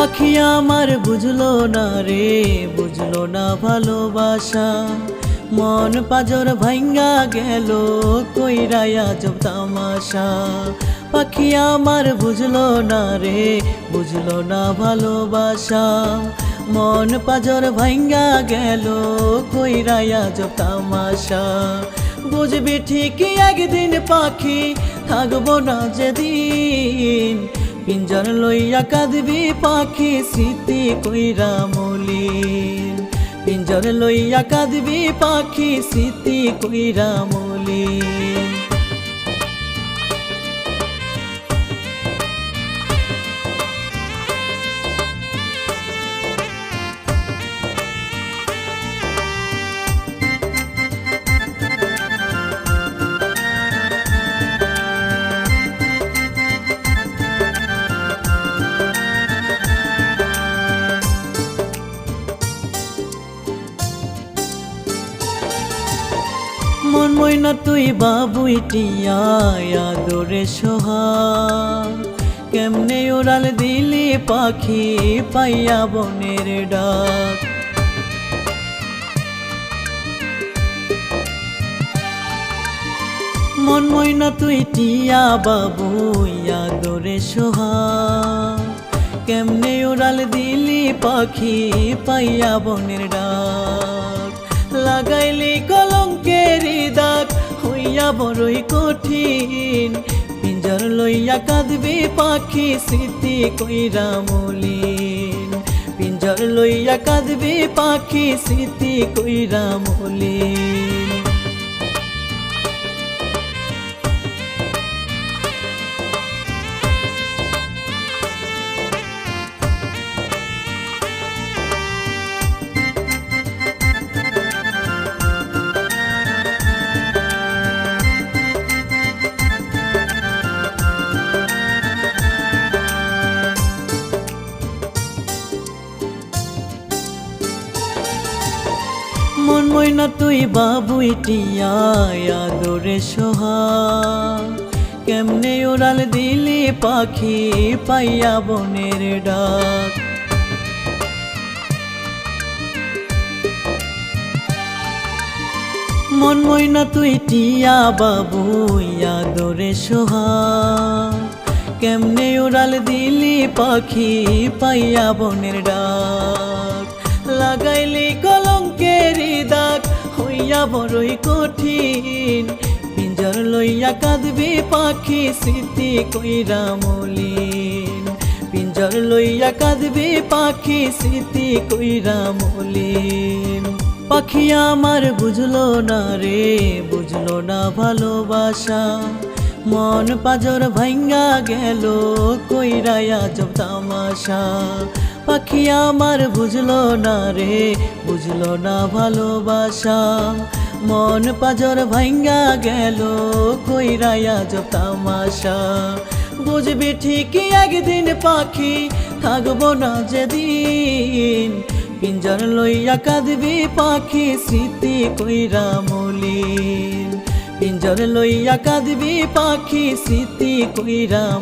পাখি আমার বুঝলো না রে, বুঝলো না ভালোবাসা। মন পাজর ভাঙ্গা গেল কইরা আজব তামাশা। পাখি আমার বুঝলো না রে, বুঝলো না ভালোবাসা। মন পাজর ভাঙ্গা গেল কইরা আজব তামাশা। বুঝবি ঠিকই একদিন পাখি, থাকবো না যেদিন। পিঞ্জর লইয়া কাঁদবি পাখি, স্মৃতি কইরা মলিন। পিঞ্জর লইয়া কাঁদবি পাখি, স্মৃতি কইরা মলিন। মন ময়না তুই বাবুই টিয়া আদরে সোহাগ। কেমনে উড়াল দিলি পাখি পাইয়া বনের ডাক। মন ময়না তুই টিয়া বাবুই আদরে সোহাগ। কেমনে উড়াল দিলি পাখি পাইয়া বনের ডাক। লাগাইলি কলঙ্কের দাগ হইয়া বড়ই কঠিন। পিঞ্জর লইয়া কাঁদবি পাখি, স্মৃতি কইরা মলিন। পিঞ্জর লইয়া কাঁদবি পাখি, স্মৃতি কইরা মলিন। মন ময়না তুই বাবুই টিয়া আদরে সোহাগ। কেমনে উড়াল দিলি পাখি পাইয়া বনের ডাক। মন ময়না তুই টিয়া বাবুই আদরে সোহাগ। কেমনে উড়াল দিলি পাখি পাইয়া বনের ডাক। লাগাইলি কলঙ্কের দাগ হইয়া বড়ই কঠিন। পিঞ্জর লইয়া কাঁদবি পাখি, স্মৃতি কইরা মলিন। পিঞ্জর লইয়া কাঁদবি পাখি, স্মৃতি কইরা মলিন। পাখি আমার বুঝলো না রে, বুঝলো না ভালোবাসা। মন পাজর ভাঙ্গা গেল কইরা আজব তামাশা। পাখি আমার বুঝলো না রে, বুঝলো না ভালোবাসা। মন পাজর ভাঙ্গা গেল কইরা আজব তামাশা। বুঝবি ঠিকই একদিন পাখি, থাকবো না যেদিন। পিঞ্জর লইয়া কাঁদবি পাখি, স্মৃতি কইরা মলিন। পিঞ্জর লইয়া কাঁদবি পাখি, স্মৃতি কইরা